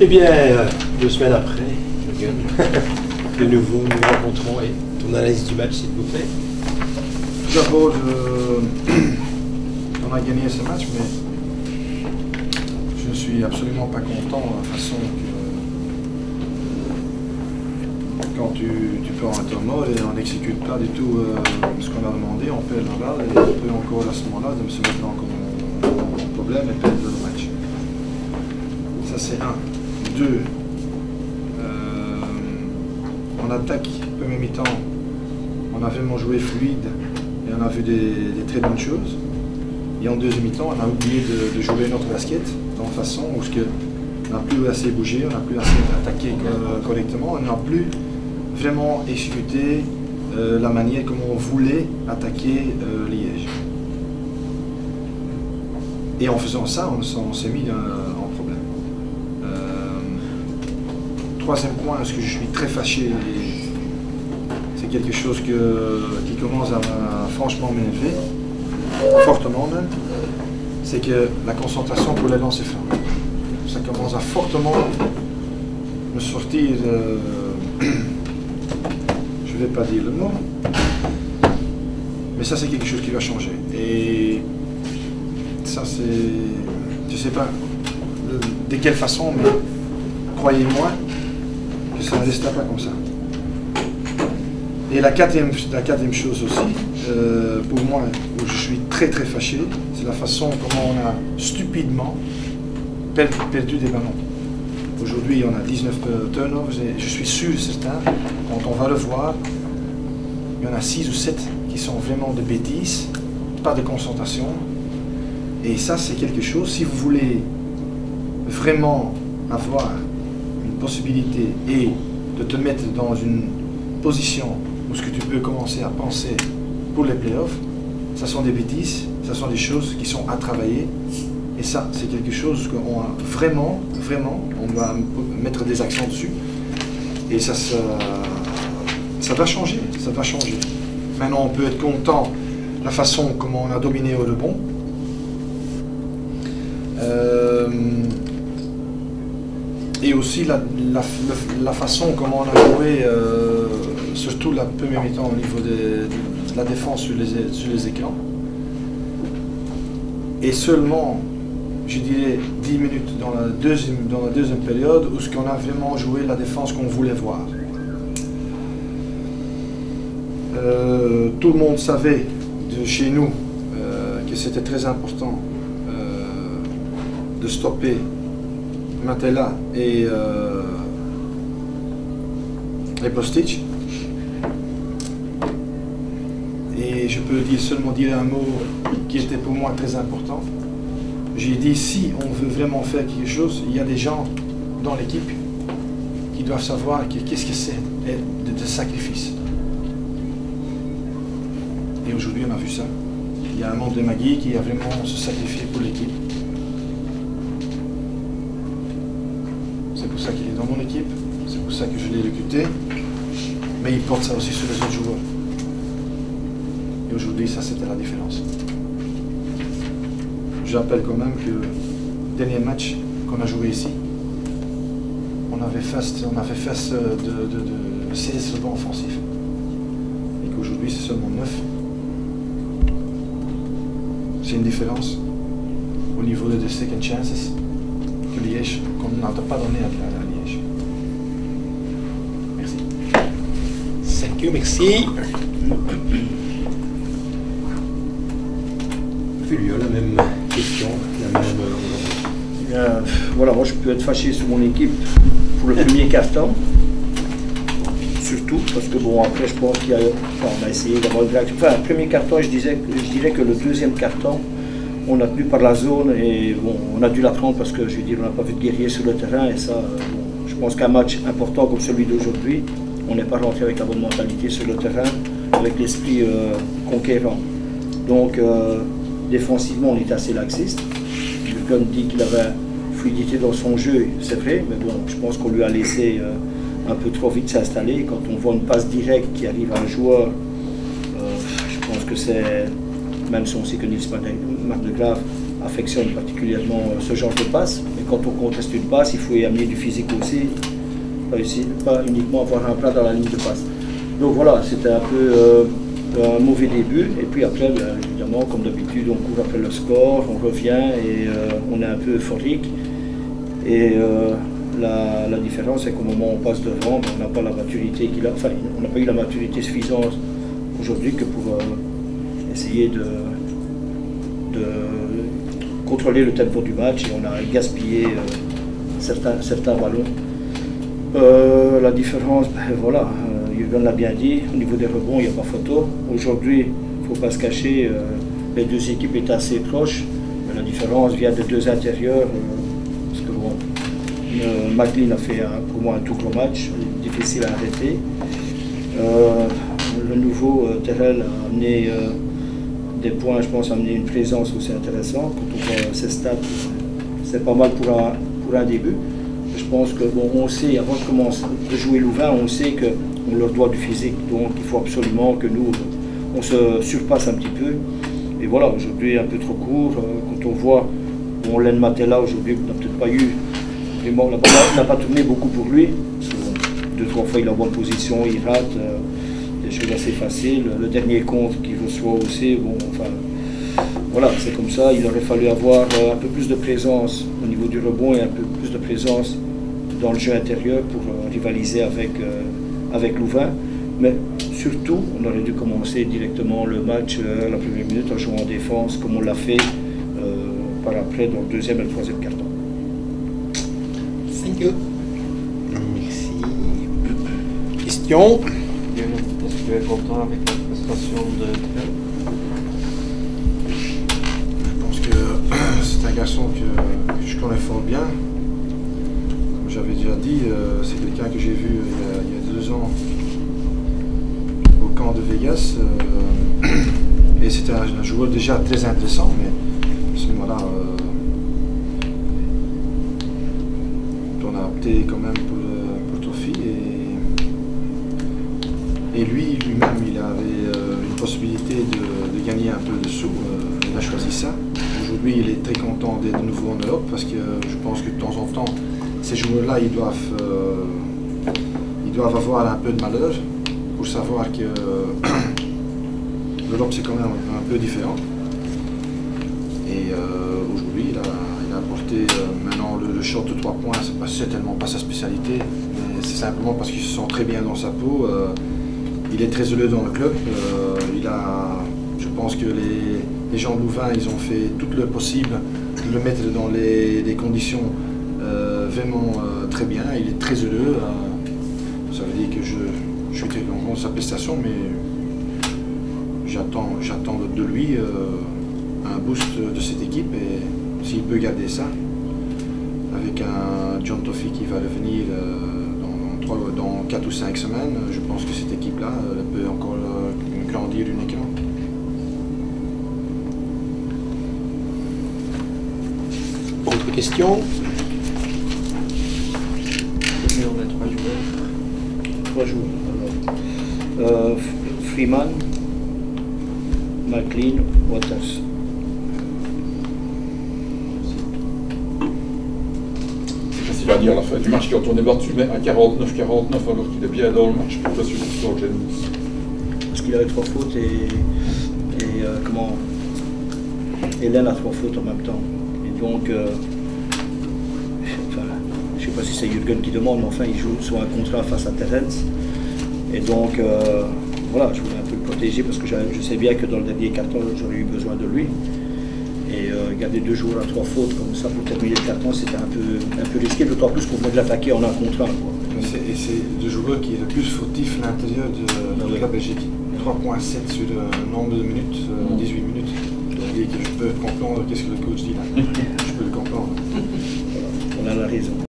Eh bien, 2 semaines après, de nouveau, nous rencontrons et ton analyse du match, s'il vous plaît. D'abord, on a gagné ce match, mais je ne suis absolument pas content de la façon que quand tu peux en temps mort et on n'exécute pas du tout ce qu'on a demandé, on perd la balle et on peut encore à ce moment-là se mettre en problème et perdre le match. Ça c'est un. Deux, en attaque, premier mi-temps, on a vraiment joué fluide et on a vu des très bonnes choses. Et en deuxième mi-temps, on a oublié de jouer notre basket dans une façon où on n'a plus assez bougé, on n'a plus assez attaqué correctement, on n'a plus vraiment exécuté la manière comme on voulait attaquer Liège. Et en faisant ça, on s'est mis en problème. Troisième point, ce que je suis très fâché, c'est quelque chose qui commence à franchement m'énerver, fortement même, c'est que la concentration pour les lancers francs. Ça commence à fortement me sortir, je ne vais pas dire le mot, mais ça c'est quelque chose qui va changer. Et ça c'est, je ne sais pas de quelle façon, mais croyez-moi, ça ne restera pas comme ça. Et la quatrième chose aussi, pour moi, où je suis très très fâché, c'est la façon comment on a stupidement perdu des ballons. Aujourd'hui, on a 19 turnovers et je suis sûr, certain, quand on va le voir, il y en a 6 ou 7 qui sont vraiment de bêtises, pas de concentration. Et ça, c'est quelque chose, si vous voulez vraiment avoir possibilité et de te mettre dans une position où ce que tu peux commencer à penser pour les playoffs, ça sont des bêtises, ça sont des choses qui sont à travailler et ça c'est quelque chose qu'on a vraiment, on va mettre des accents dessus et ça va changer, ça va changer. Maintenant on peut être content de la façon comment on a dominé au rebond. Et aussi la façon comment on a joué, surtout la première mi-temps au niveau de la défense sur les écrans. Et seulement, je dirais, 10 minutes dans la deuxième période où on a vraiment joué la défense qu'on voulait voir. Tout le monde savait de chez nous que c'était très important de stopper Matela et Postic. Et je peux seulement dire un mot qui était pour moi très important. J'ai dit, si on veut vraiment faire quelque chose, il y a des gens dans l'équipe qui doivent savoir qu'est-ce que c'est de sacrifice. Et aujourd'hui, on a vu ça. Il y a un membre de Magui qui a vraiment se sacrifié pour l'équipe. C'est pour ça qu'il est dans mon équipe, c'est pour ça que je l'ai recruté, mais il porte ça aussi sur les autres joueurs. Et aujourd'hui, ça c'était la différence. Je rappelle quand même que le dernier match qu'on a joué ici, on avait face de 16 rebonds offensifs. Et qu'aujourd'hui c'est seulement 9. C'est une différence au niveau des second chances que Liège, qu'on n'a pas donné à Liège. Merci. Thank you, merci. Fulio, la même question, la même... Voilà, moi je peux être fâché sur mon équipe pour le premier carton. Surtout, parce que bon, après je pense qu'on a essayé d'avoir une réaction. Enfin, le premier carton, je dirais que le deuxième carton, on a tenu par la zone et bon, on a dû la prendre parce que je veux dire, on n'a pas vu de guerrier sur le terrain et ça, bon, je pense qu'un match important comme celui d'aujourd'hui, on n'est pas rentré avec la bonne mentalité sur le terrain, avec l'esprit conquérant. Donc, défensivement, on est assez laxiste. Jürgen dit qu'il avait fluidité dans son jeu, c'est vrai, mais bon, je pense qu'on lui a laissé un peu trop vite s'installer. Quand on voit une passe directe qui arrive à un joueur, je pense que c'est, même si on sait que Nils Mardegraaf affectionne particulièrement ce genre de passe. Mais quand on conteste une passe, il faut y amener du physique aussi, pas uniquement avoir un plat dans la ligne de passe. Donc voilà, c'était un peu un mauvais début. Et puis après, bien évidemment, comme d'habitude, on court après le score, on revient et on est un peu euphorique. Et la différence, c'est qu'au moment où on passe devant, on n'a pas la maturité qu'il a. Enfin, on n'a pas eu la maturité suffisante aujourd'hui que pour essayer de contrôler le tempo du match, et on a gaspillé certains ballons. La différence, ben voilà, Jürgen l'a bien dit, au niveau des rebonds, il n'y a pas photo. Aujourd'hui, il ne faut pas se cacher, les deux équipes étaient assez proches, mais la différence vient de deux intérieurs, parce que bon, McLean a fait pour moi un tout gros match, difficile à arrêter. Le nouveau Terrell a amené des points, je pense, a amené une présence aussi intéressante. Quand on voit ses stats, c'est pas mal pour un début. Je pense que bon, on sait, avant de commencer de jouer Louvain, on sait qu'on leur doit du physique, donc il faut absolument que nous, on se surpasse un petit peu. Et voilà, aujourd'hui un peu trop court, quand on voit, bon, Len Matella aujourd'hui n'a peut-être pas eu, vraiment, la balle n'a pas tourné beaucoup pour lui, parce que 2-3 fois il est en bonne position, il rate, des choses assez faciles. Le dernier contre qu'il reçoit aussi, bon, enfin, voilà, c'est comme ça, il aurait fallu avoir un peu plus de présence au niveau du rebond et un peu plus de présence dans le jeu intérieur pour rivaliser avec Louvain. Mais surtout, on aurait dû commencer directement le match à la première minute en jouant en défense, comme on l'a fait par après dans le deuxième et le troisième carton. Thank you. Merci. Question? Est-ce que tu es content avec la prestation de Terrell? Je pense que c'est un garçon que je connais fort bien. Comme j'avais déjà dit, c'est quelqu'un que j'ai vu il y a 2 ans au camp de Vegas. Et c'était un joueur déjà très intéressant, mais à ce moment-là, on a opté quand même pour Trophy. Et lui-même, il avait une possibilité de gagner un peu de sous. Il a choisi ça. Aujourd'hui, il est très content d'être de nouveau en Europe parce que je pense que de temps en temps, ces joueurs-là, ils doivent avoir un peu de malheur pour savoir que l'Europe, c'est quand même un peu différent. Et aujourd'hui, il a apporté maintenant le shot de 3 points. C'est tellement pas sa spécialité, mais c'est simplement parce qu'il se sent très bien dans sa peau. Il est très heureux dans le club. Je pense que les gens de Louvain, ils ont fait tout le possible de le mettre dans les conditions vraiment très bien. Il est très heureux. Ça veut dire que je suis très content de sa prestation, mais j'attends de lui un boost de cette équipe. Et s'il peut garder ça, avec un John Toffee qui va revenir dans 4 ou 5 semaines, je pense que cette équipe-là peut encore grandir uniquement. Autre question? On a 3 joueurs. 3 joueurs. Alors, Freeman, McLean, Waters. C'est facile à dire à la fin du match quand on est battu, mais à 49-49 alors qu'il est bien dans le match pour la suite de Jennings. Parce qu'il avait 3 fautes et Len a 3 fautes en même temps. Et donc, enfin, je ne sais pas si c'est Jürgen qui demande, mais enfin, il joue sur un contrat face à Terrence. Et donc, voilà, je voulais un peu le protéger parce que je sais bien que dans le dernier carton, j'aurais eu besoin de lui. Et garder 2 joueurs à 3 fautes comme ça pour terminer le carton, c'était un peu risqué, d'autant plus qu'on venait de l'attaquer en un contre 1. Et c'est le joueur qui est le plus fautif à l'intérieur de la Belgique. 3.7 sur le nombre de minutes, 18 minutes. Je peux comprendre qu'est-ce que le coach dit là. Je peux le comprendre. Voilà, on a la raison.